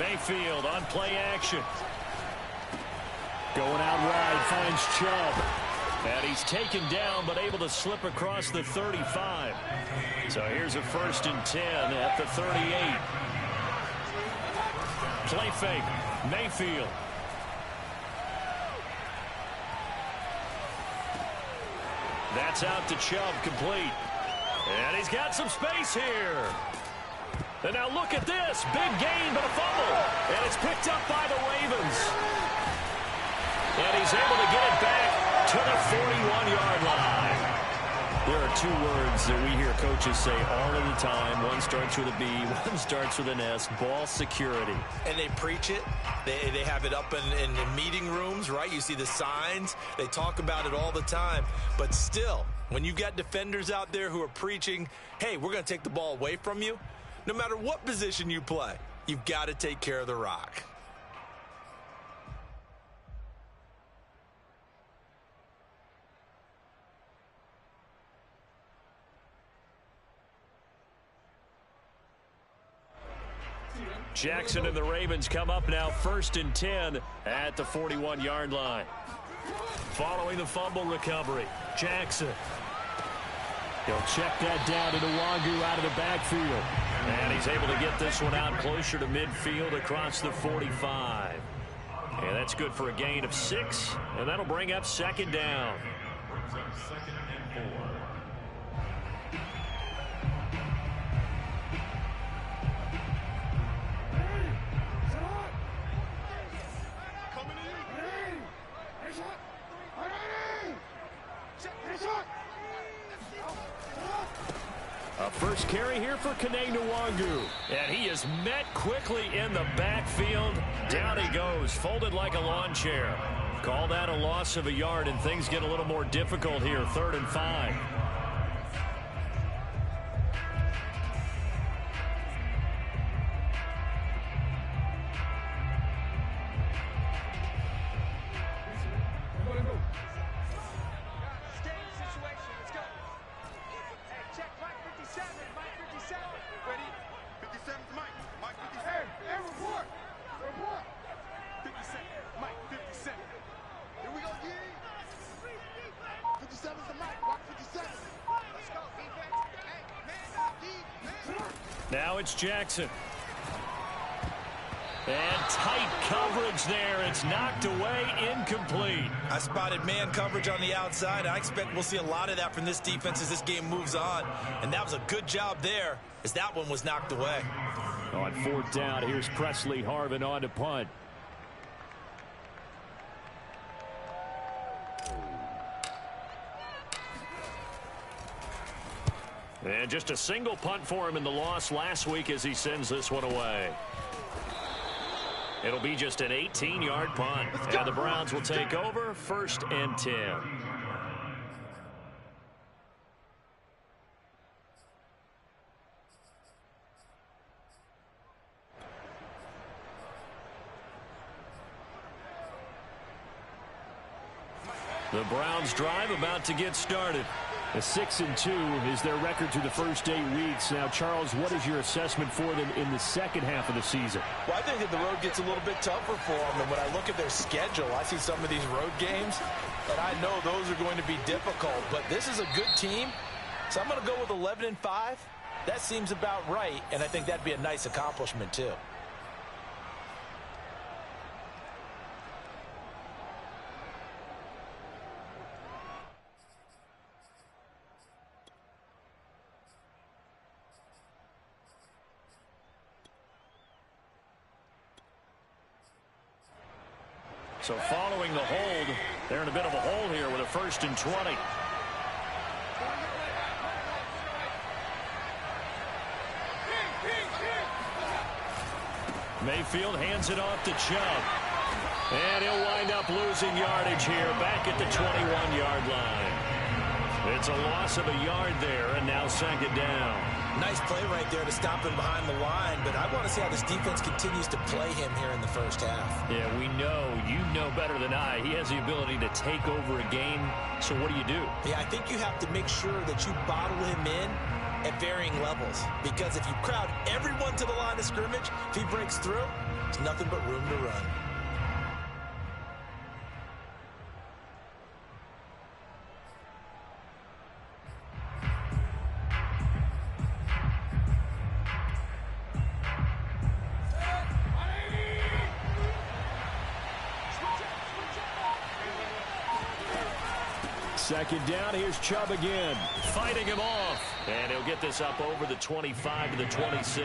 Mayfield on play action. Going out wide, finds Chubb. And he's taken down, but able to slip across the 35. So here's a 1st and 10 at the 38. Play fake, Mayfield. That's out to Chubb, complete. And he's got some space here. And now look at this. Big gain, but a fumble. And it's picked up by the Ravens. And he's able to get it back to the 41-yard line. There are 2 words that we hear coaches say all of the time. One starts with a B, one starts with an S. Ball security. And they preach it. They have it up in the meeting rooms, right? You see the signs. They talk about it all the time. But still, when you've got defenders out there who are preaching, hey, we're going to take the ball away from you, no matter what position you play, you've got to take care of the rock. Jackson and the Ravens come up now 1st and 10 at the 41-yard line. Following the fumble recovery, Jackson. He'll check that down to Nwangu out of the backfield. And he's able to get this one out closer to midfield across the 45. And that's good for a gain of 6. And that'll bring up 2nd down. A first carry here for Kene Nwangu. And he is met quickly in the backfield. Down he goes, folded like a lawn chair. Call that a loss of a yard, and things get a little more difficult here. 3rd and 5. Now it's Jackson. And tight coverage there. It's knocked away, incomplete. I spotted man coverage on the outside. I expect we'll see a lot of that from this defense as this game moves on. And that was a good job there as that one was knocked away. On 4th down, here's Presley Harvin on to punt. And just a single punt for him in the loss last week as he sends this one away. It'll be just an 18-yard punt. And the Browns will take over 1st and 10. The Browns drive about to get started. A 6-2 is their record through the first 8 weeks. Now, Charles, what is your assessment for them in the second half of the season? Well, I think that the road gets a little bit tougher for them. And when I look at their schedule, I see some of these road games, and I know those are going to be difficult. But this is a good team, so I'm going to go with 11-5. That seems about right, and I think that'd be a nice accomplishment, too. So following the hold, they're in a bit of a hole here with a 1st and 20. Mayfield hands it off to Chubb. And he'll wind up losing yardage here back at the 21-yard line. It's a loss of a yard there, and now 2nd down. Nice play right there to stop him behind the line, but I want to see how this defense continues to play him here in the first half. Yeah, we know, you know better than I, he has the ability to take over a game. So what do you do? Yeah, I think you have to make sure that you bottle him in at varying levels, because if you crowd everyone to the line of scrimmage, if he breaks through, There's nothing but room to run. Second down, here's Chubb again, fighting him off. And he'll get this up over the 25 to the 26.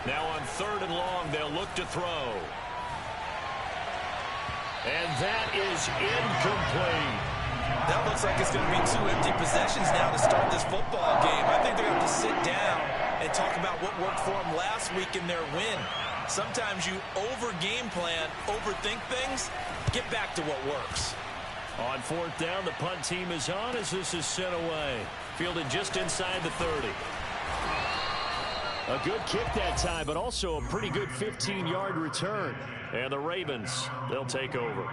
Now on 3rd and long, they'll look to throw. And that is incomplete. That looks like it's going to be 2 empty possessions now to start this football game. I think they're going to have to sit down and talk about what worked for them last week in their win. Sometimes you over-game plan, overthink things. Get back to what works. On 4th down, the punt team is on as this is sent away. Fielded just inside the 30. A good kick that time, but also a pretty good 15-yard return. And the Ravens, they'll take over.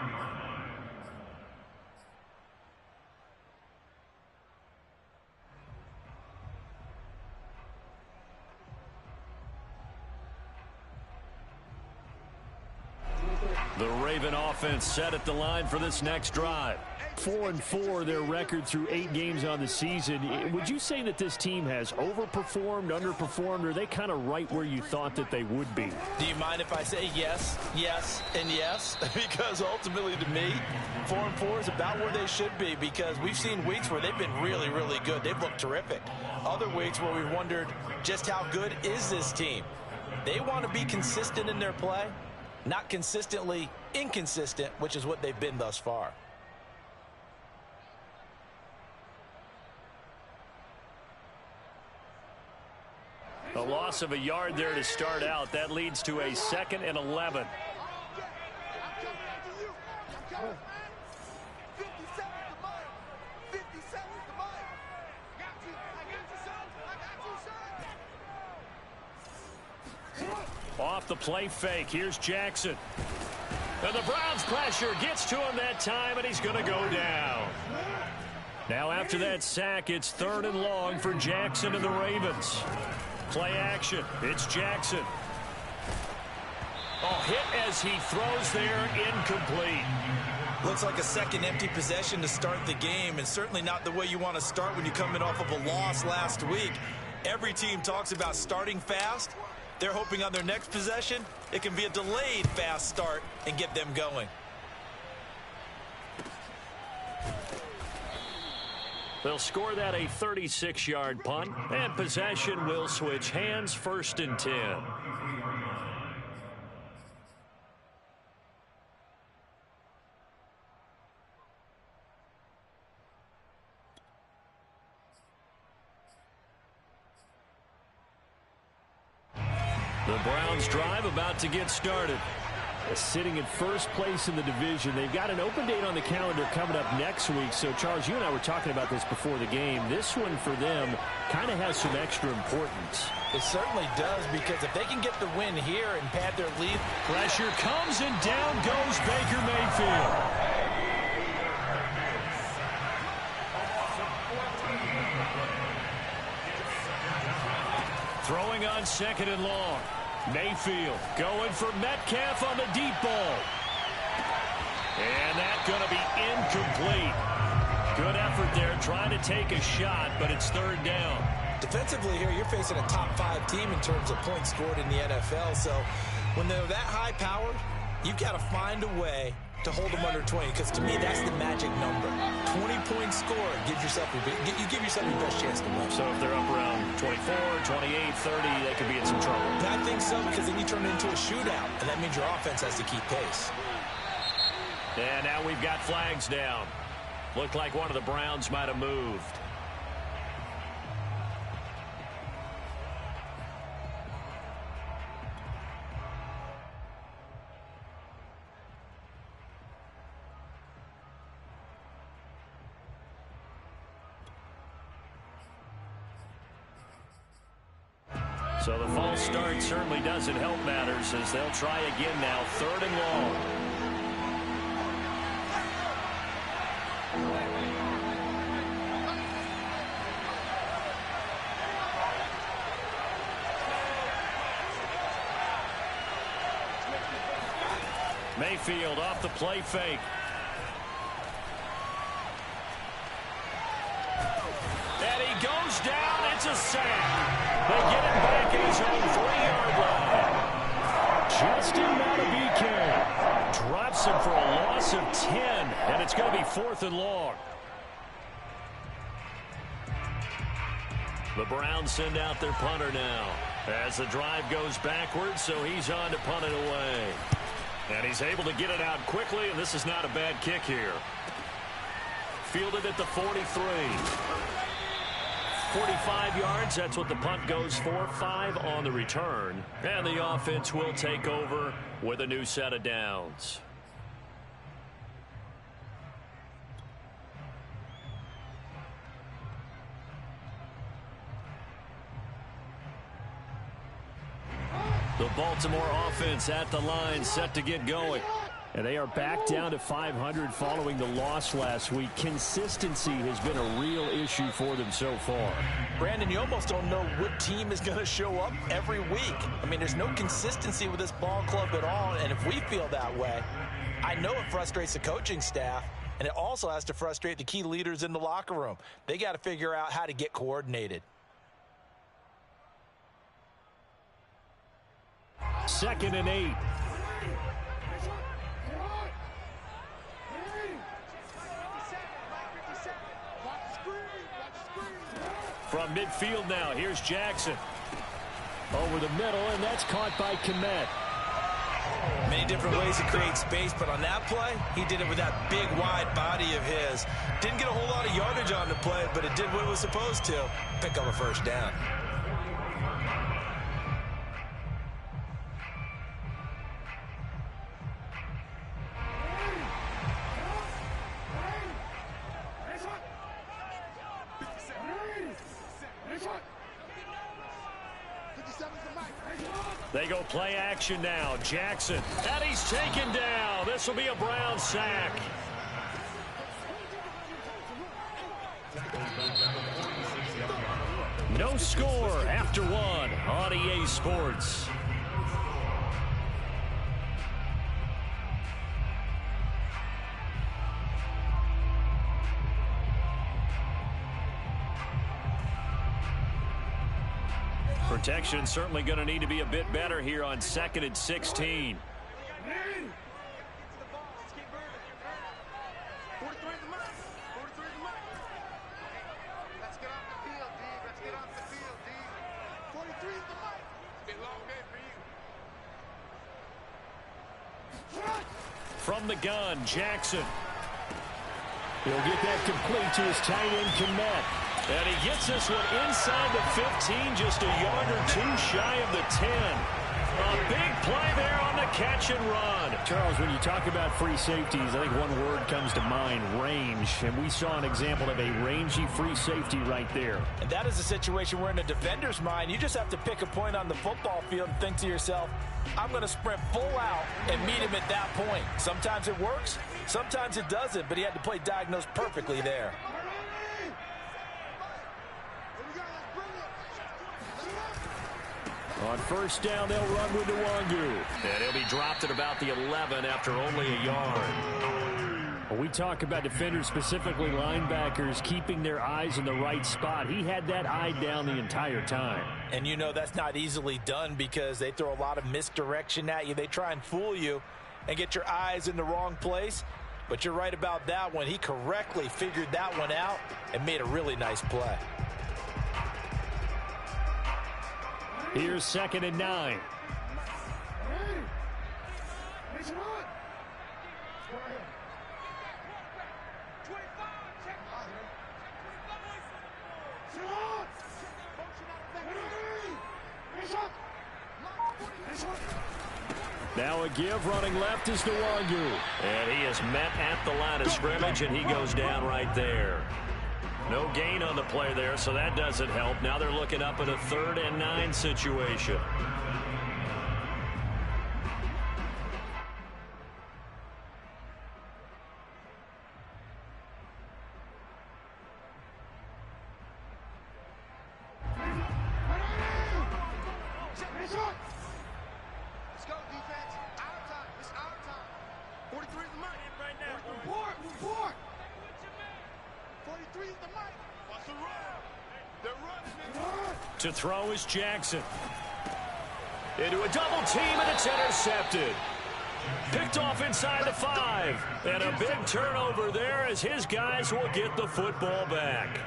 The Raven offense set at the line for this next drive. 4-4, their record through 8 games on the season. Would you say that this team has overperformed, underperformed, or are they kind of right where you thought that they would be? Do you mind if I say yes, yes, and yes? Because ultimately to me, 4-4 is about where they should be, because we've seen weeks where they've been really, really good. They've looked terrific. Other weeks where we've wondered just how good is this team. They want to be consistent in their play, not consistently inconsistent, which is what they've been thus far. A loss of a yard there to start out. That leads to a 2nd and 11. Off the play fake. Here's Jackson. And the Browns pressure gets to him that time, and he's going to go down. Now after that sack, it's 3rd and long for Jackson and the Ravens. Play action. It's Jackson. Oh, hit as he throws there, incomplete. Looks like a second empty possession to start the game, and certainly not the way you want to start when you're coming off of a loss last week. Every team talks about starting fast. They're hoping on their next possession, it can be a delayed fast start and get them going. They'll score that a 36-yard punt, and possession will switch hands, 1st and 10. The Browns drive about to get started. Sitting in 1st place in the division. They've got an open date on the calendar coming up next week. So, Charles, you and I were talking about this before the game. This one for them kind of has some extra importance. It certainly does, because if they can get the win here and pad their lead. Pressure comes, and down goes Baker Mayfield. Throwing on 2nd and long. Mayfield going for Metcalf on the deep ball. And that's going to be incomplete. Good effort there trying to take a shot, but it's 3rd down. Defensively here, you're facing a top 5 team in terms of points scored in the NFL. So when they're that high powered, you've got to find a way to hold them under 20, because to me that's the magic number. 20-point score gives yourself you give yourself your best chance to win. So if they're up around 24, 28, 30, they could be in some trouble. I think so, because then you turn it into a shootout, and that means your offense has to keep pace. And now we've got flags down. Looked like one of the Browns might have moved. So the false start certainly doesn't help matters as they'll try again now, 3rd and long. Mayfield off the play fake. And he goes down. It's a sack. They get it back at his own 3-yard line. Justin Madubuike drops him for a loss of 10, and it's going to be 4th and long. The Browns send out their punter now as the drive goes backwards, so he's on to punt it away. And he's able to get it out quickly, and this is not a bad kick here. Fielded at the 43. 45 yards, that's what the punt goes for. 5 on the return. And the offense will take over with a new set of downs. The Baltimore offense at the line, set to get going. And they are back down to 500 following the loss last week. Consistency has been a real issue for them so far. Brandon, you almost don't know what team is going to show up every week. I mean, there's no consistency with this ball club at all. And if we feel that way, I know it frustrates the coaching staff. And it also has to frustrate the key leaders in the locker room. They got to figure out how to get coordinated. 2nd and 8. From midfield now, here's Jackson. Over the middle, and that's caught by Kmet. Many different ways to create space, but on that play, he did it with that big, wide body of his. Didn't get a whole lot of yardage on the play, but it did what it was supposed to. Pick up a 1st down. They go play action now. Jackson. And he's taken down. This will be a Brown sack. No score after 1 on EA Sports. Protection certainly going to need to be a bit better here on 2nd and 16. From the gun, Jackson. He'll get that complete to his tight end, Kmet. And he gets this one inside the 15, just a yard or 2 shy of the 10. A big play there on the catch and run. Charles, when you talk about free safeties, I think one word comes to mind, range. And we saw an example of a rangy free safety right there. And that is a situation where in a defender's mind, you just have to pick a point on the football field and think to yourself, I'm going to sprint full out and meet him at that point. Sometimes it works, sometimes it doesn't, but he had to play diagnosed perfectly there. On 1st down, they'll run with Nwangu. And he'll be dropped at about the 11 after only a yard. When we talk about defenders, specifically linebackers, keeping their eyes in the right spot, he had that eye down the entire time. And you know that's not easily done because they throw a lot of misdirection at you. They try and fool you and get your eyes in the wrong place. But you're right about that one. He correctly figured that one out and made a really nice play. Here's 2nd and 9. Now a give, running left is Nwangu. And he is met at the line of scrimmage, and he goes down right there. No gain on the play there, so that doesn't help. Now they're looking up at a 3rd and 9 situation. To throw is Jackson. Into a double team, and it's intercepted. Picked off inside the 5. And a big turnover there as his guys will get the football back.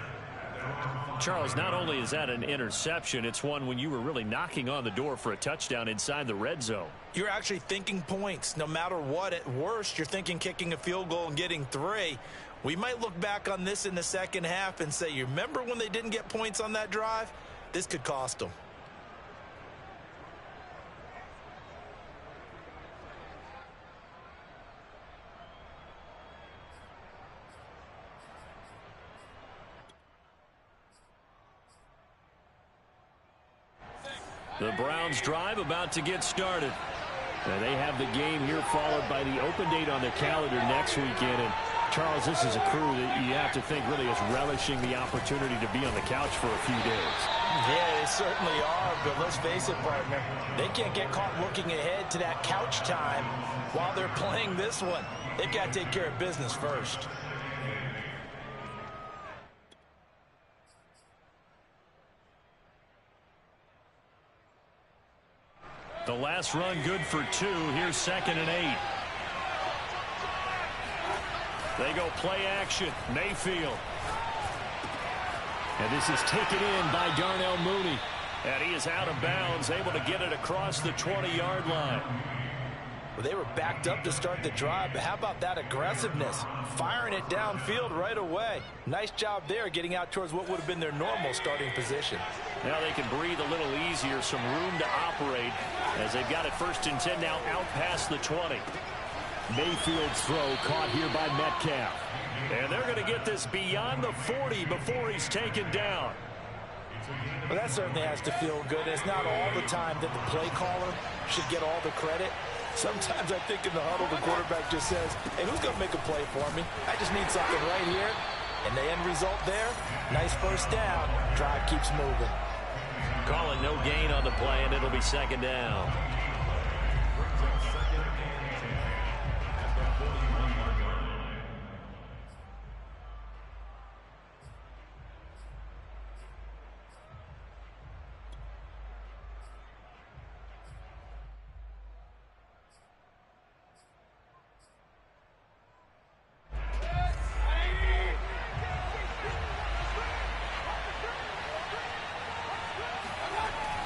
Charles, not only is that an interception, it's one when you were really knocking on the door for a touchdown inside the red zone. You're actually thinking points. No matter what, at worst, you're thinking kicking a field goal and getting 3. We might look back on this in the second half and say, you remember when they didn't get points on that drive? This could cost them. The Browns drive about to get started. And they have the game here followed by the open date on their calendar next weekend. And Charles, this is a crew that you have to think really is relishing the opportunity to be on the couch for a few days. Yeah, they certainly are, but let's face it, partner. They can't get caught looking ahead to that couch time while they're playing this one. They've got to take care of business first. The last run good for 2. Here's 2nd and 8. They go play action. Mayfield. And this is taken in by Darnell Mooney. And he is out of bounds, able to get it across the 20-yard line. Well, they were backed up to start the drive, but how about that aggressiveness? Firing it downfield right away. Nice job there getting out towards what would have been their normal starting position. Now they can breathe a little easier, some room to operate as they've got it 1st and 10 now out past the 20. Mayfield's throw caught here by Metcalf. And they're going to get this beyond the 40 before he's taken down. Well, that certainly has to feel good. It's not all the time that the play caller should get all the credit. Sometimes I think in the huddle, the quarterback just says, hey, who's going to make a play for me? I just need something right here. And the end result there, nice 1st down. Drive keeps moving. Calling no gain on the play, and it'll be 2nd down.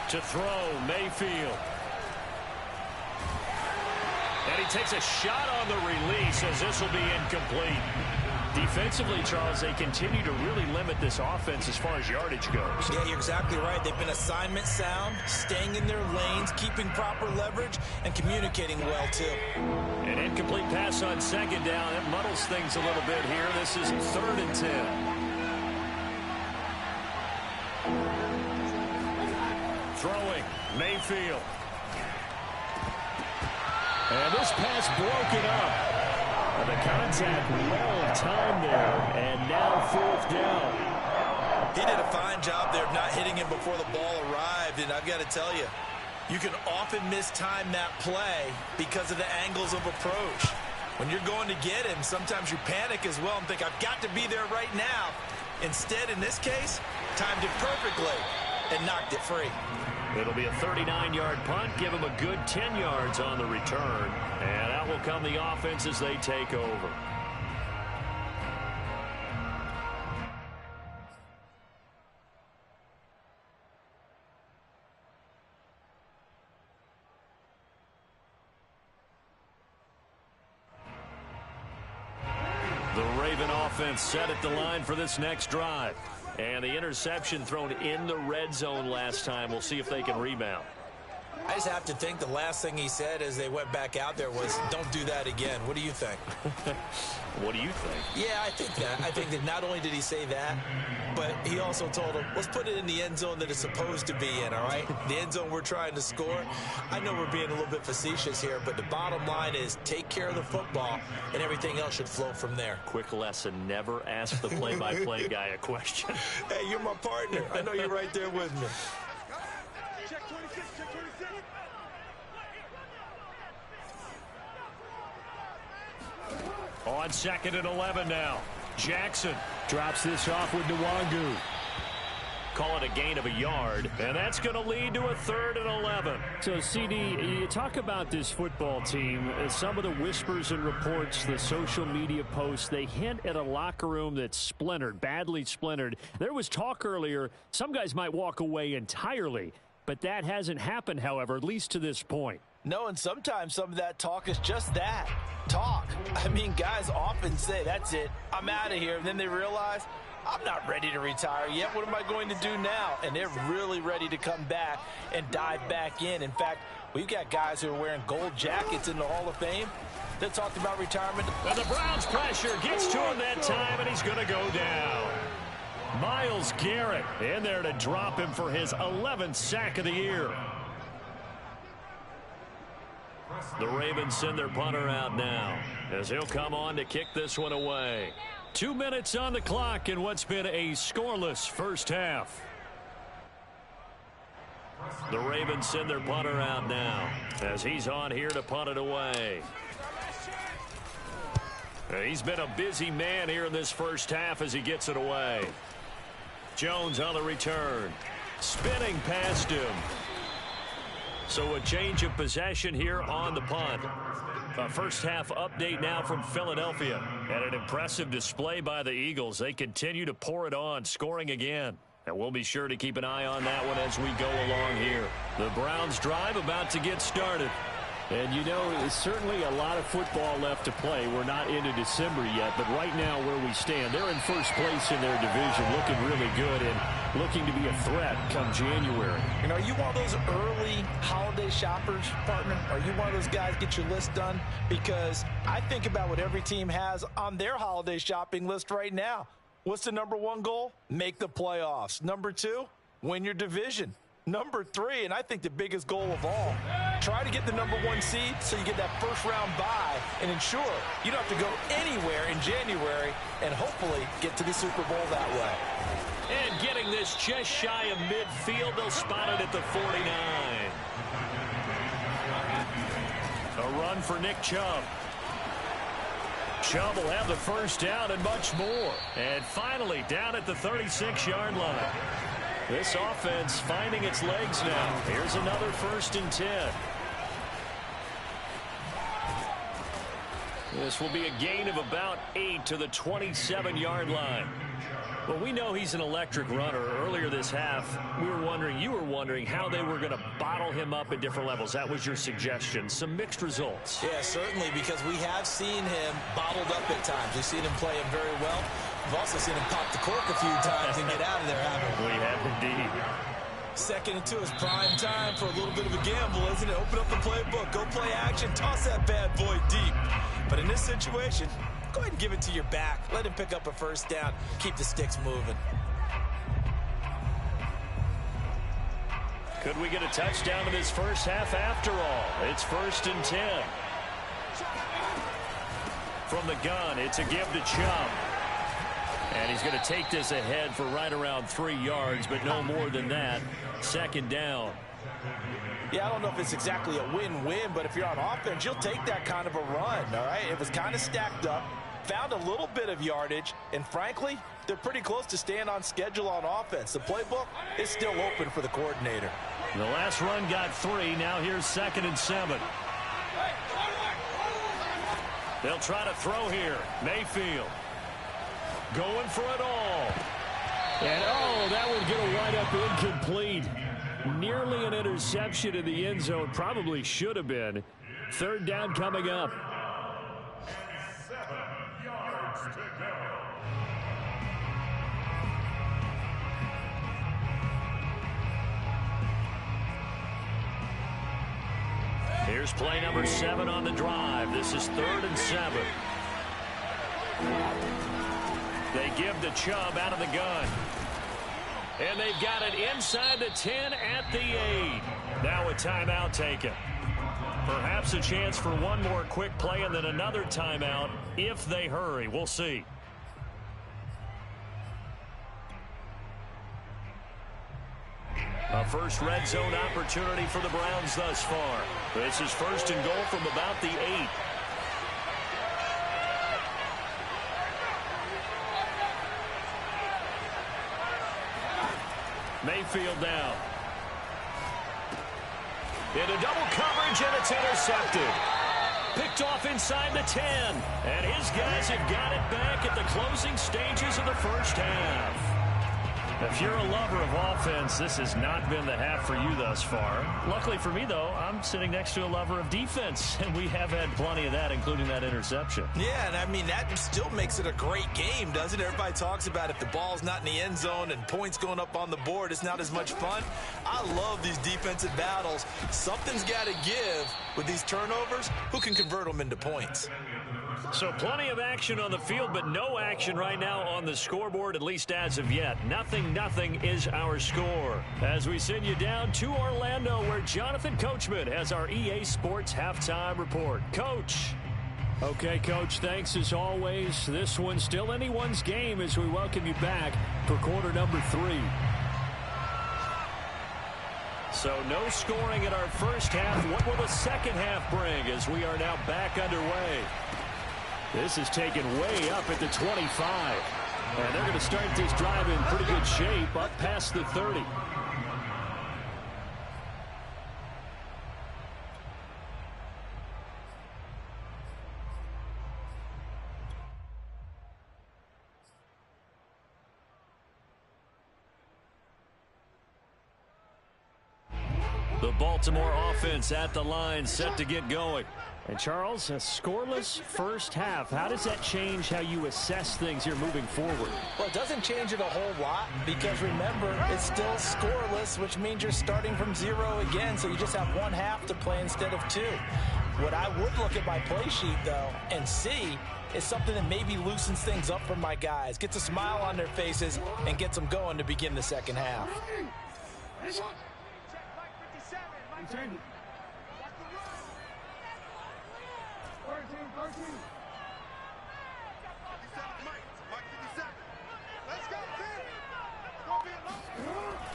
To throw, Mayfield. And he takes a shot on the release as this will be incomplete. Defensively, Charles, they continue to really limit this offense as far as yardage goes. Yeah, you're exactly right. They've been assignment sound, staying in their lanes, keeping proper leverage, and communicating well, too. An incomplete pass on 2nd down. It muddles things a little bit here. This is 3rd and 10. Throwing, Mayfield. And this pass broken up. And the contact, long time there, and now 4th down. He did a fine job there of not hitting him before the ball arrived, and I've got to tell you, you can often mistime that play because of the angles of approach. When you're going to get him, sometimes you panic as well and think, I've got to be there right now. Instead, in this case, timed it perfectly and knocked it free. It'll be a 39-yard punt, give him a good 10 yards on the return. And out will come the offense as they take over. The Raven offense set at the line for this next drive. And the interception thrown in the red zone last time. We'll see if they can rebound. I just have to think the last thing he said as they went back out there was, don't do that again. What do you think? What do you think? Yeah, I think that. I think that not only did he say that, but he also told him, let's put it in the end zone that it's supposed to be in, all right? The end zone we're trying to score. I know we're being a little bit facetious here, but the bottom line is take care of the football, and everything else should flow from there. Quick lesson, never ask the play-by-play guy a question. Hey, you're my partner. I know you're right there with me. Check 26, check 26. On 2nd and 11 now. Jackson drops this off with Nwangu. Call it a gain of a yard, and that's going to lead to a 3rd and 11. So, CD, you talk about this football team, some of the whispers and reports, the social media posts, they hint at a locker room that's splintered, badly splintered. There was talk earlier, some guys might walk away entirely, but that hasn't happened, however, at least to this point. No, and sometimes some of that talk is just that, talk. I mean, guys often say, that's it, I'm out of here, and then they realize, I'm not ready to retire yet. What am I going to do now? And they're really ready to come back and dive back in. In fact, we've got guys who are wearing gold jackets in the Hall of Fame that talked about retirement. And the Browns pressure gets to him that time, and he's going to go down. Myles Garrett in there to drop him for his 11th sack of the year. The Ravens send their punter out now as he'll come on to kick this one away. 2 minutes on the clock in what's been a scoreless first half. The Ravens send their punter out now as he's on here to punt it away. He's been a busy man here in this first half as he gets it away. Jones on the return. Spinning past him. So a change of possession here on the punt. A first half update now from Philadelphia. And an impressive display by the Eagles. They continue to pour it on, scoring again. And we'll be sure to keep an eye on that one as we go along here. The Browns drive about to get started. And, you know, there's certainly a lot of football left to play. We're not into December yet, but right now where we stand, they're in first place in their division, looking really good and looking to be a threat come January. And are you one of those early holiday shoppers, partner? Are you one of those guys get your list done? Because I think about what every team has on their holiday shopping list right now. What's the number one goal? Make the playoffs. Number two, win your division. Number three, and I think the biggest goal of all, try to get the number one seed so you get that first round bye and ensure you don't have to go anywhere in January and hopefully get to the Super Bowl that way. And getting this just shy of midfield, they'll spot it at the 49. A run for Nick Chubb. Chubb will have the first down and much more. And finally, down at the 36-yard line. This offense finding its legs now. Here's another 1st and 10. This will be a gain of about 8 to the 27-yard line. Well, we know he's an electric runner. Earlier this half, you were wondering how they were going to bottle him up at different levels. That was your suggestion. Some mixed results. Yeah, certainly, because we have seen him bottled up at times. We've seen him play him very well. We've also seen him pop the cork a few times and get out of there, haven't we? We have indeed. 2nd and 2 is prime time for a little bit of a gamble, isn't it? Open up the playbook, go play action, toss that bad boy deep. But in this situation, go ahead and give it to your back. Let him pick up a first down. Keep the sticks moving. Could we get a touchdown in this first half after all? It's 1st and 10. From the gun, it's a give to Chubb. And he's going to take this ahead for right around 3 yards, but no more than that. 2nd down. Yeah, I don't know if it's exactly a win-win, but if you're on offense, you'll take that kind of a run, all right? It was kind of stacked up, found a little bit of yardage, and frankly, they're pretty close to staying on schedule on offense. The playbook is still open for the coordinator. The last run got 3. Now here's 2nd and 7. They'll try to throw here. Mayfield going for it all. And, oh, that one going to wind up incomplete. Nearly an interception in the end zone. Probably should have been. 3rd down coming up. 7 yards to go. Here's play number 7 on the drive. This is 3rd and 7. They give to Chubb out of the gun. And they've got it inside the 10 at the 8. Now a timeout taken. Perhaps a chance for one more quick play and then another timeout if they hurry. We'll see. A first red zone opportunity for the Browns thus far. This is 1st and goal from about the 8. Mayfield down. Into double coverage, and it's intercepted. Picked off inside the 10. And his guys have got it back at the closing stages of the first half. If you're a lover of offense, this has not been the half for you thus far. Luckily for me, though, I'm sitting next to a lover of defense, and we have had plenty of that, including that interception. Yeah, and I mean, that still makes it a great game, doesn't it? Everybody talks about if the ball's not in the end zone and points going up on the board, it's not as much fun. I love these defensive battles. Something's got to give with these turnovers. Who can convert them into points? So plenty of action on the field, but no action right now on the scoreboard, at least as of yet. 0-0 is our score. As we send you down to Orlando, where Jonathan Coachman has our EA Sports halftime report. Coach. Okay, Coach, thanks as always. This one's still anyone's game as we welcome you back for quarter number 3. So no scoring in our first half. What will the second half bring as we are now back underway? This is taken way up at the 25. And they're going to start this drive in pretty good shape up past the 30. The Baltimore offense at the line, set to get going. And, Charles, a scoreless first half. How does that change how you assess things here moving forward? Well, it doesn't change it a whole lot because, remember, it's still scoreless, which means you're starting from 0 again, so you just have one half to play instead of 2. What I would look at my play sheet, though, and see is something that maybe loosens things up for my guys, gets a smile on their faces, and gets them going to begin the second half.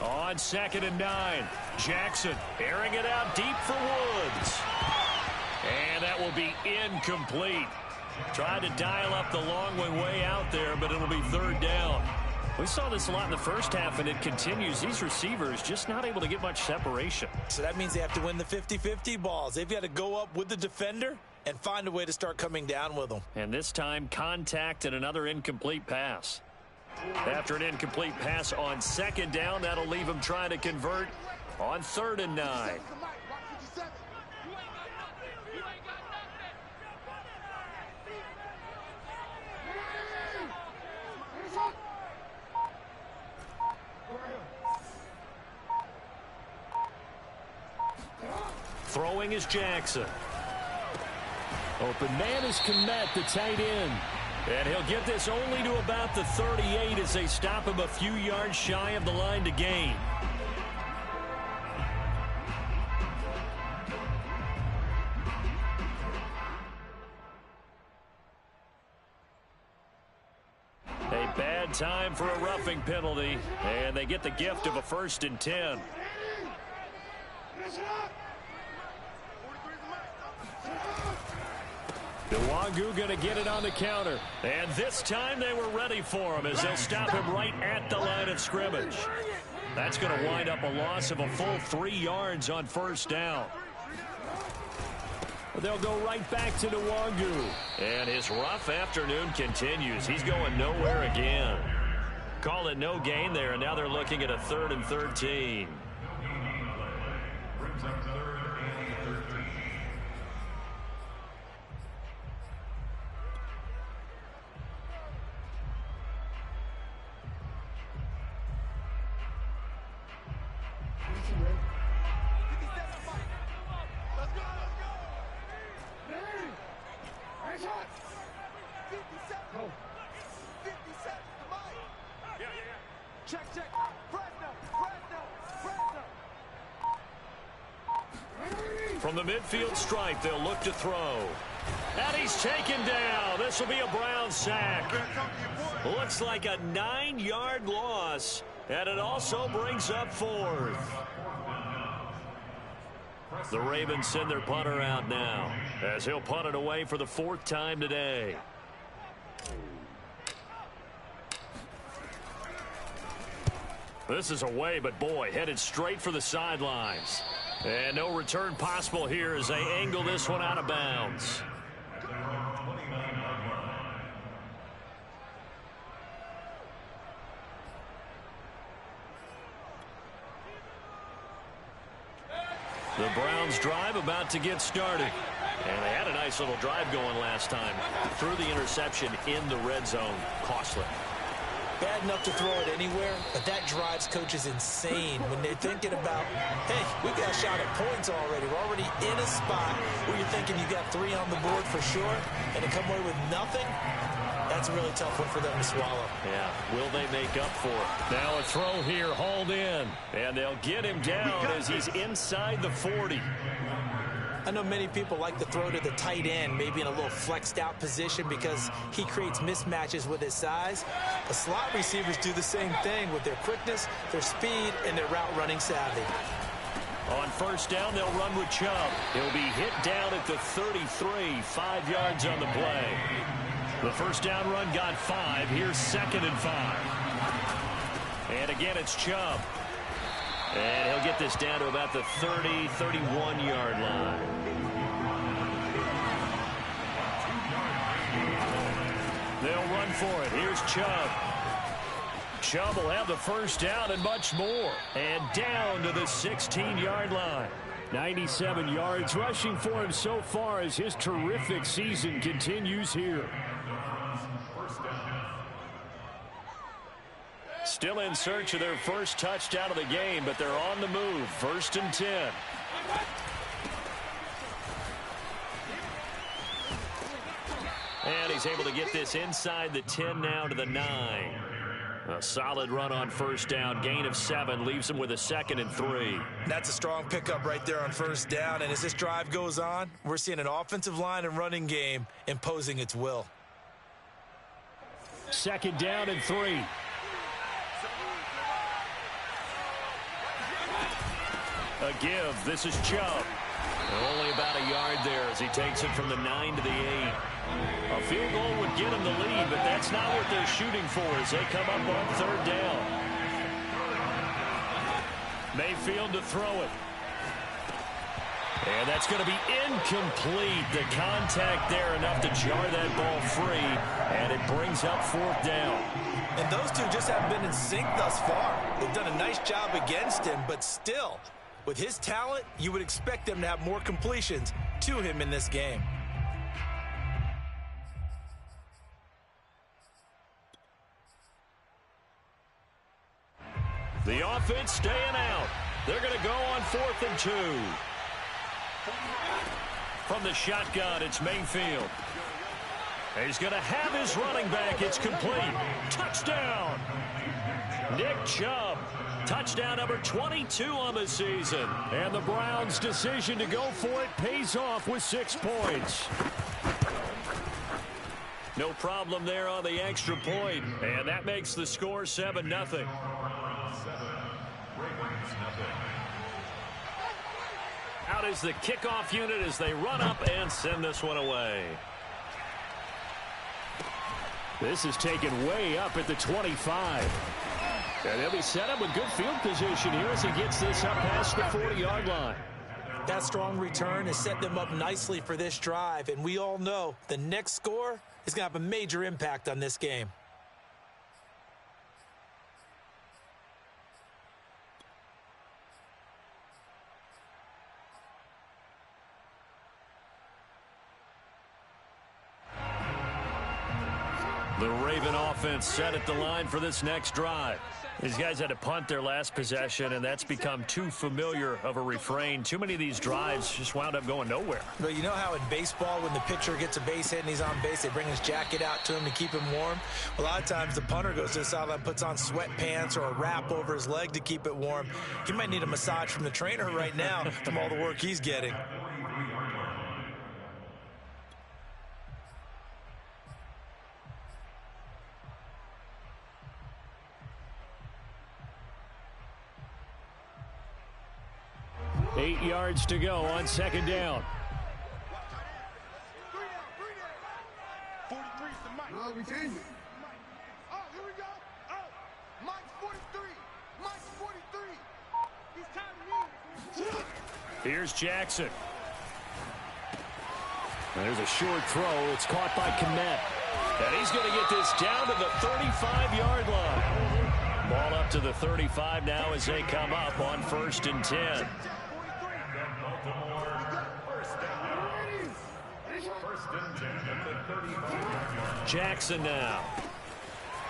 On 2nd and 9, Jackson airing it out deep for Woods. And that will be incomplete. Tried to dial up the long way out there, but it'll be 3rd down. We saw this a lot in the first half, and it continues. These receivers just not able to get much separation. So that means they have to win the 50-50 balls. They've got to go up with the defender and find a way to start coming down with them. And this time, contact and another incomplete pass. After an incomplete pass on 2nd down, that'll leave them trying to convert on 3rd and 9. Throwing is Jackson. Open man is Kmet, the tight end. And he'll get this only to about the 38 as they stop him a few yards shy of the line to gain. A bad time for a roughing penalty, and they get the gift of a 1st and 10. Nwangu going to get it on the counter. And this time they were ready for him as they'll stop him right at the line of scrimmage. That's going to wind up a loss of a full 3 yards on 1st down. They'll go right back to Nwangu. And his rough afternoon continues. He's going nowhere again. Call it no gain there, and now they're looking at a 3rd and 13. From the midfield stripe, they'll look to throw. And he's taken down. This will be a Brown sack. Looks like a 9-yard loss, and it also brings up 4th. The Ravens send their punter out now, as he'll punt it away for the 4th time today. This is away, but boy, headed straight for the sidelines. And no return possible here as they angle this one out of bounds. The Browns drive about to get started. And they had a nice little drive going last time. Threw the interception in the red zone. Costly. Bad enough to throw it anywhere, but that drives coaches insane when they're thinking about, hey, we got a shot at points already. We're already in a spot where you're thinking you got 3 on the board for sure, and to come away with nothing, that's a really tough one for them to swallow. Yeah, will they make up for it? Now a throw here, hauled in, and they'll get him down as he's inside the 40. I know many people like to throw to the tight end, maybe in a little flexed out position because he creates mismatches with his size. The slot receivers do the same thing with their quickness, their speed, and their route running savvy. On first down, they'll run with Chubb. He'll be hit down at the 33, 5 yards on the play. The first down run got 5. Here's 2nd and 5. And again, it's Chubb. And he'll get this down to about the 30, 31-yard line. They'll run for it. Here's Chubb. Chubb will have the first down and much more. And down to the 16-yard line. 97 yards rushing for him so far as his terrific season continues here. Still in search of their first touchdown of the game, but they're on the move. 1st and 10. And he's able to get this inside the 10 now to the 9. A solid run on first down. Gain of 7 leaves him with a 2nd and 3. That's a strong pickup right there on first down. And as this drive goes on, we're seeing an offensive line and running game imposing its will. 2nd down and 3. A give. This is Chubb. Only about a yard there as he takes it from the 9 to the 8. A field goal would get him the lead, but that's not what they're shooting for as they come up on 3rd down. Mayfield to throw it. And that's going to be incomplete. The contact there enough to jar that ball free, and it brings up 4th down. And those two just haven't been in sync thus far. They've done a nice job against him, but still, with his talent, you would expect them to have more completions to him in this game. The offense staying out. They're going to go on 4th and 2. From the shotgun, it's Mayfield. He's going to have his running back. It's complete. Touchdown. Nick Chubb. Touchdown number 22 on the season. And the Browns' decision to go for it pays off with 6 points. No problem there on the extra point. And that makes the score 7-0. Out is the kickoff unit as they run up and send this one away. This is taken way up at the 25. And they'll be set up with good field position here as he gets this up past the 40-yard line. That strong return has set them up nicely for this drive, and we all know the next score is going to have a major impact on this game. The Raven offense set at the line for this next drive. These guys had to punt their last possession, and that's become too familiar of a refrain. Too many of these drives just wound up going nowhere. But you know how in baseball, when the pitcher gets a base hit and he's on base, they bring his jacket out to him to keep him warm? A lot of times the punter goes to the sideline, puts on sweatpants or a wrap over his leg to keep it warm. He might need a massage from the trainer right now from all the work he's getting. Eight yards to go on second down. 43's the Mike. No, we changed it. Oh, here we go. Oh, Mike's 43. Mike's 43. He's counting you. Here's Jackson. There's a short throw. It's caught by Kmet. And he's going to get this down to the 35-yard line. Ball up to the 35 now as they come up on 1st and 10. Jackson now.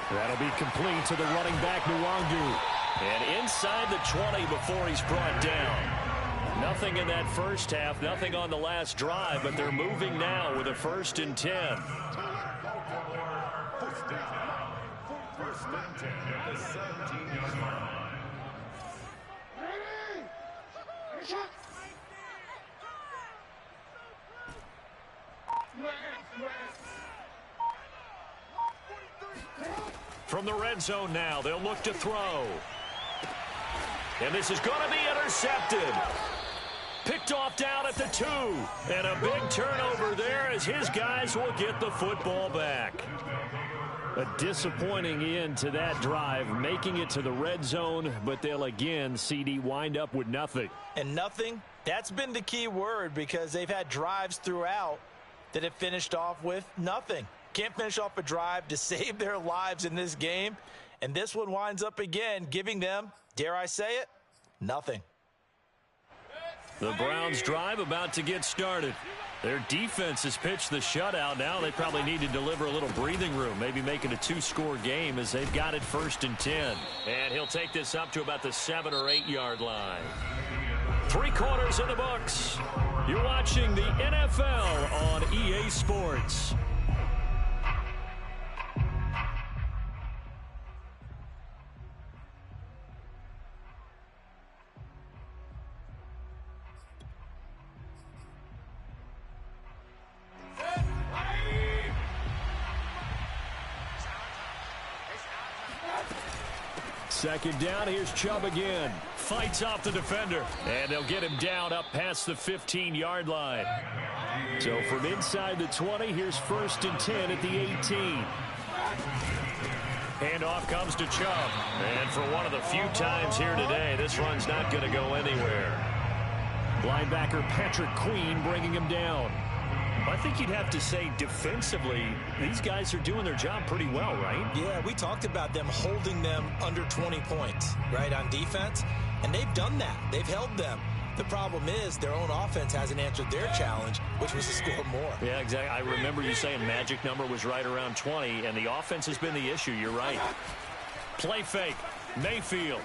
That'll be complete to the running back, Nwangu. And inside the 20 before he's brought down. Nothing in that first half, nothing on the last drive, but they're moving now with a 1st and 10. First and 10 at the 17-yard line. From the red zone now, they'll look to throw. And this is going to be intercepted. Picked off down at the 2. And a big turnover there as his guys will get the football back. A disappointing end to that drive, making it to the red zone, but they'll again, CD, wind up with nothing. And nothing, that's been the key word, because they've had drives throughout that have finished off with nothing. Can't finish off a drive to save their lives in this game. And this one winds up again giving them, dare I say it, nothing. The Browns drive about to get started. Their defense has pitched the shutout. Now they probably need to deliver a little breathing room, maybe make it a 2-score game as they've got it 1st and 10. And he'll take this up to about the 7 or 8 yard line. 3 quarters in the books. You're watching the NFL on EA Sports. Second down, here's Chubb again. Fights off the defender, and they'll get him down up past the 15-yard line. So from inside the 20, here's 1st and 10 at the 18. Handoff comes to Chubb. And for one of the few times here today, this run's not going to go anywhere. Linebacker Patrick Queen bringing him down. I think you'd have to say defensively, these guys are doing their job pretty well, right? Yeah, we talked about them holding them under 20 points, right, on defense. And they've done that. They've held them. The problem is their own offense hasn't answered their challenge, which was to score more. Yeah, exactly. I remember you saying magic number was right around 20, and the offense has been the issue. You're right. Play fake. Mayfield.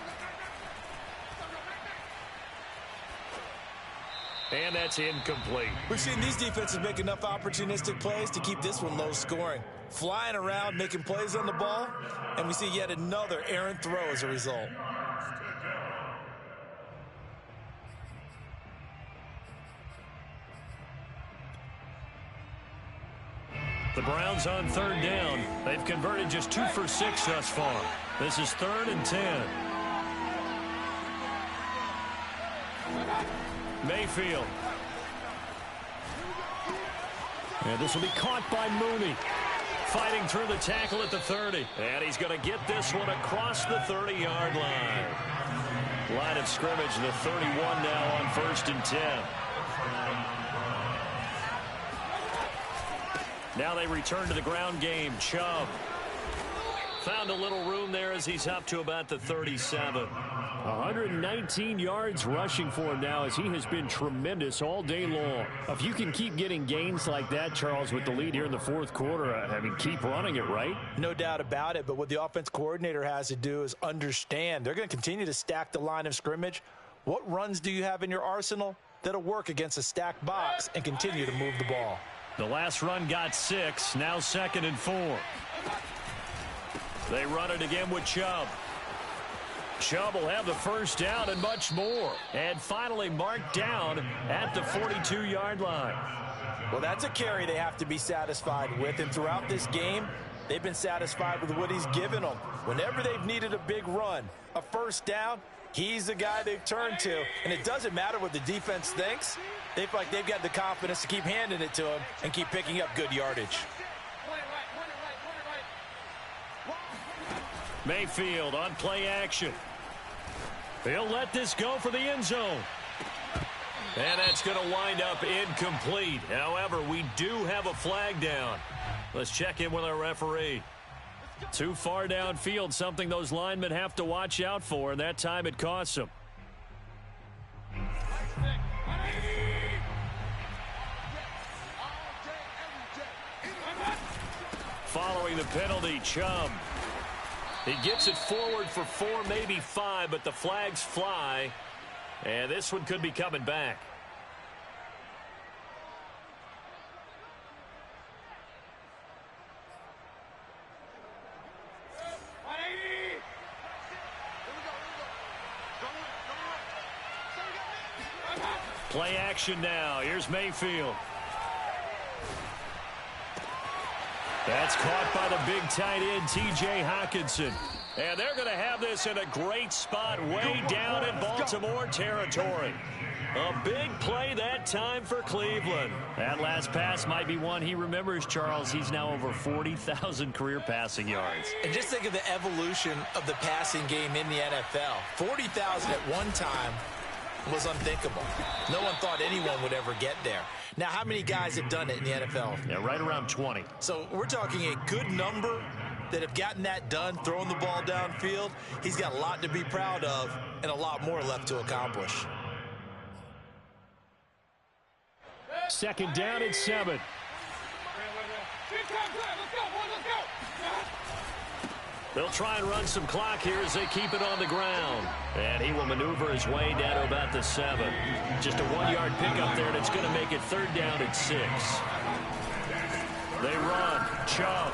And that's incomplete. We've seen these defenses make enough opportunistic plays to keep this one low scoring. Flying around, making plays on the ball, and we see yet another errant throw as a result. The Browns on 3rd down. They've converted just 2 for 6 thus far. This is 3rd and 10. Mayfield. And this will be caught by Mooney. Fighting through the tackle at the 30. And he's going to get this one across the 30-yard line. Line of scrimmage, the 31 now on 1st and 10. Now they return to the ground game. Chubb Found a little room there as he's up to about the 37. 119 yards rushing for him now as he has been tremendous all day long. If you can keep getting gains like that, Charles, with the lead here in the fourth quarter, I mean, keep running it, right? No doubt about it, but what the offense coordinator has to do is understand. They're going to continue to stack the line of scrimmage. What runs do you have in your arsenal that'll work against a stacked box and continue to move the ball? The last run got 6, now 2nd and 4. They run it again with Chubb. Chubb will have the first down and much more. And finally marked down at the 42-yard line. Well, that's a carry they have to be satisfied with. And throughout this game, they've been satisfied with what he's given them. Whenever they've needed a big run, a first down, he's the guy they've turned to. And it doesn't matter what the defense thinks. They feel like they've got the confidence to keep handing it to him and keep picking up good yardage. Mayfield on play action. He'll let this go for the end zone. And that's going to wind up incomplete. However, we do have a flag down. Let's check in with our referee. Too far downfield, something those linemen have to watch out for, and that time it costs them. Following the penalty, Chubb. He gets it forward for 4, maybe 5, but the flags fly. And this one could be coming back. Play action now. Here's Mayfield. That's caught by the big tight end, T.J. Hockenson. And they're going to have this in a great spot way down in Baltimore territory. A big play that time for Cleveland. That last pass might be one he remembers, Charles. He's now over 40,000 career passing yards. And just think of the evolution of the passing game in the NFL. 40,000 at one time was unthinkable. No one thought anyone would ever get there. Now, how many guys have done it in the NFL? Yeah, right around 20. So we're talking a good number that have gotten that done, throwing the ball downfield. He's got a lot to be proud of and a lot more left to accomplish. 2nd down and 7. They'll try and run some clock here as they keep it on the ground. And he will maneuver his way down to about the 7. Just a 1-yard pickup there, and it's going to make it 3rd down and 6. They run. Chubb.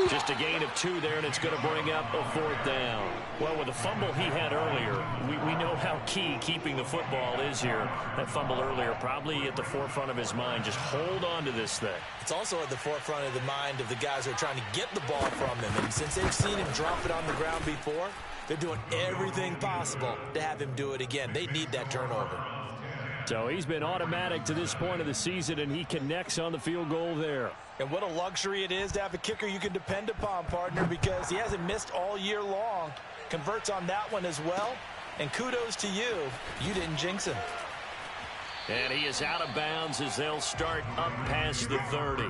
Just a gain of 2 there, and it's going to bring up a 4th down. Well, with the fumble he had earlier, we know how key keeping the football is here. That fumble earlier probably at the forefront of his mind. Just hold on to this thing. It's also at the forefront of the mind of the guys who are trying to get the ball from him. And since they've seen him drop it on the ground before, they're doing everything possible to have him do it again. They need that turnover. So he's been automatic to this point of the season, and he connects on the field goal there. And what a luxury it is to have a kicker you can depend upon, partner, because he hasn't missed all year long. Converts on that one as well. And kudos to you. You didn't jinx him. And he is out of bounds as they'll start up past the 30.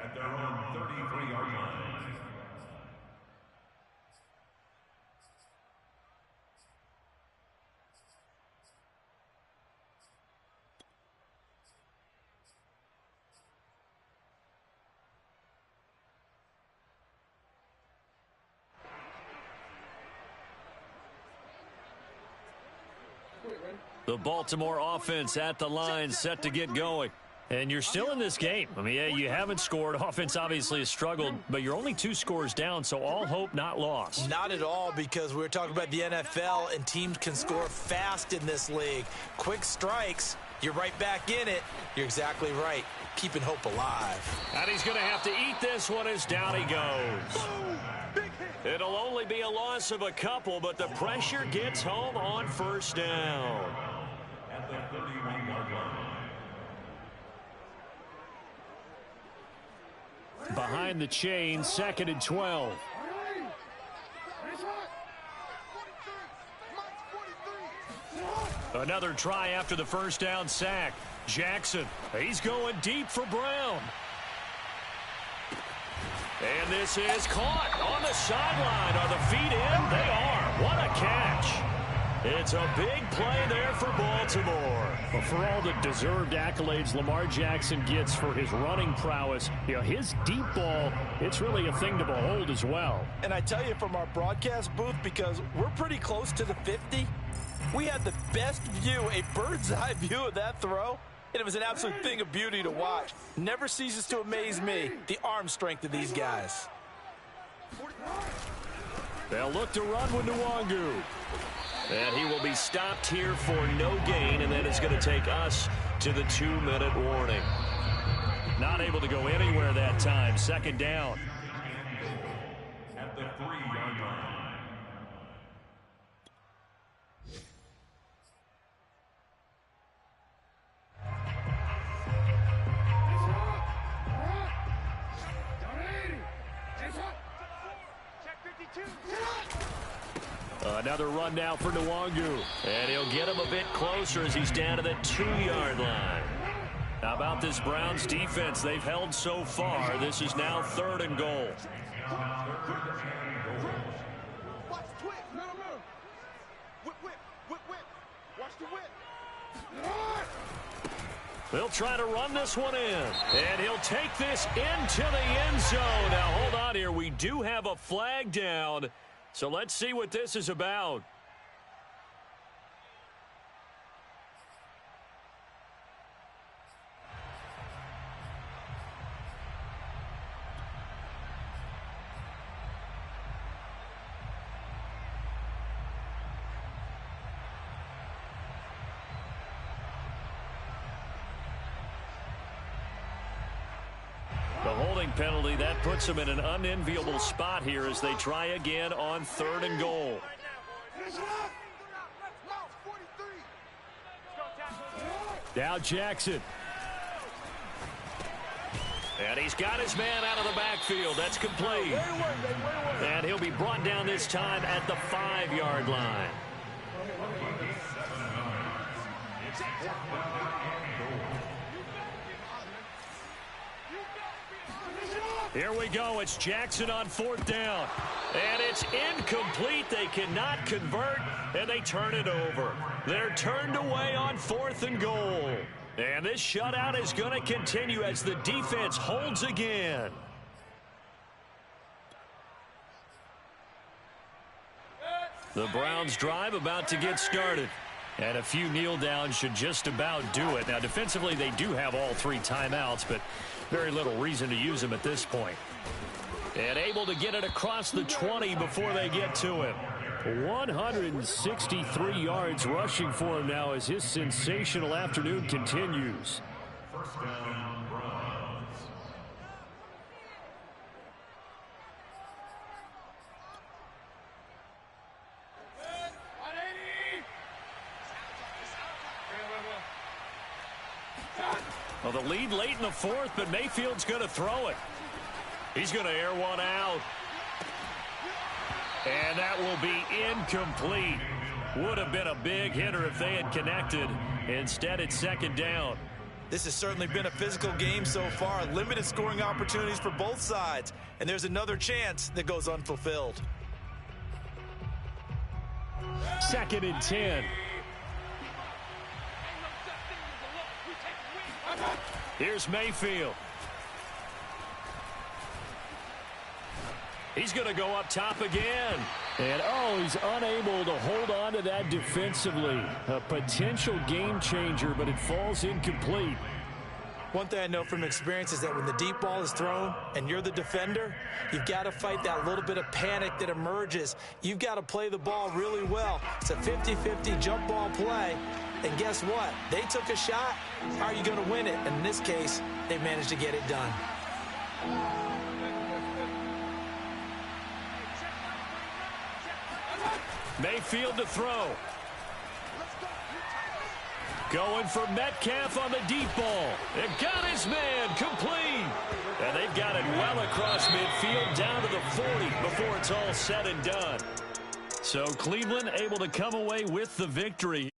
At their own 33-yard line. The Baltimore offense at the line, set to get going. And you're still in this game. I mean, yeah, you haven't scored. Offense obviously has struggled, but you're only 2 scores down, so all hope not lost. Not at all, because we're talking about the NFL, and teams can score fast in this league. Quick strikes, you're right back in it. You're exactly right. Keeping hope alive. And he's going to have to eat this one as down he goes. It'll only be a loss of a couple, but the pressure gets home on 1st down. At the 31-yard line. Behind the chain, 2nd and 12. Another try after the 1st down sack. Jackson, he's going deep for Brown. And this is caught on the sideline. Are the feet in? They are. What a catch. It's a big play there for Baltimore. Well, for all the deserved accolades Lamar Jackson gets for his running prowess, his deep ball, it's really a thing to behold as well. And I tell you, from our broadcast booth, because we're pretty close to the 50, we had the best view, a bird's-eye view of that throw. And it was an absolute thing of beauty to watch. Never ceases to amaze me, the arm strength of these guys. They'll look to run with Nwangu. And he will be stopped here for no gain, and then it's going to take us to the 2-minute warning. Not able to go anywhere that time. Second down. At the 3-yard line. Another run now for Nwangu. And he'll get him a bit closer as he's down to the 2-yard line. How about this Browns defense? They've held so far. This is now 3rd and goal. Watch the twist. No. Whip. Watch the whip. They'll try to run this one in. And he'll take this into the end zone. Now, hold on here. We do have a flag down. So let's see what this is about. The holding penalty, that puts them in an unenviable spot here as they try again on 3rd and goal. Now Jackson. And he's got his man out of the backfield. That's complete. And he'll be brought down this time at the 5-yard line. Here we go. It's Jackson on 4th down. And it's incomplete. They cannot convert, and they turn it over. They're turned away on 4th and goal. And this shutout is going to continue as the defense holds again. The Browns drive about to get started. And a few kneel downs should just about do it. Now, defensively, they do have all 3 timeouts, but very little reason to use them at this point. And able to get it across the 20 before they get to him. 163 yards rushing for him now as his sensational afternoon continues. First down, Browns. Well, the lead late in the 4th, but Mayfield's going to throw it. He's going to air one out. And that will be incomplete. Would have been a big hitter if they had connected. Instead, it's 2nd down. This has certainly been a physical game so far. Limited scoring opportunities for both sides. And there's another chance that goes unfulfilled. 2nd and 10. Here's Mayfield. He's going to go up top again. And, he's unable to hold on to that defensively. A potential game changer, but it falls incomplete. One thing I know from experience is that when the deep ball is thrown and you're the defender, you've got to fight that little bit of panic that emerges. You've got to play the ball really well. It's a 50-50 jump ball play. And guess what? They took a shot. How are you going to win it? And in this case, they managed to get it done. Mayfield to throw. Going for Metcalf on the deep ball. It got his man complete. And they've got it well across midfield down to the 40 before it's all said and done. So Cleveland able to come away with the victory.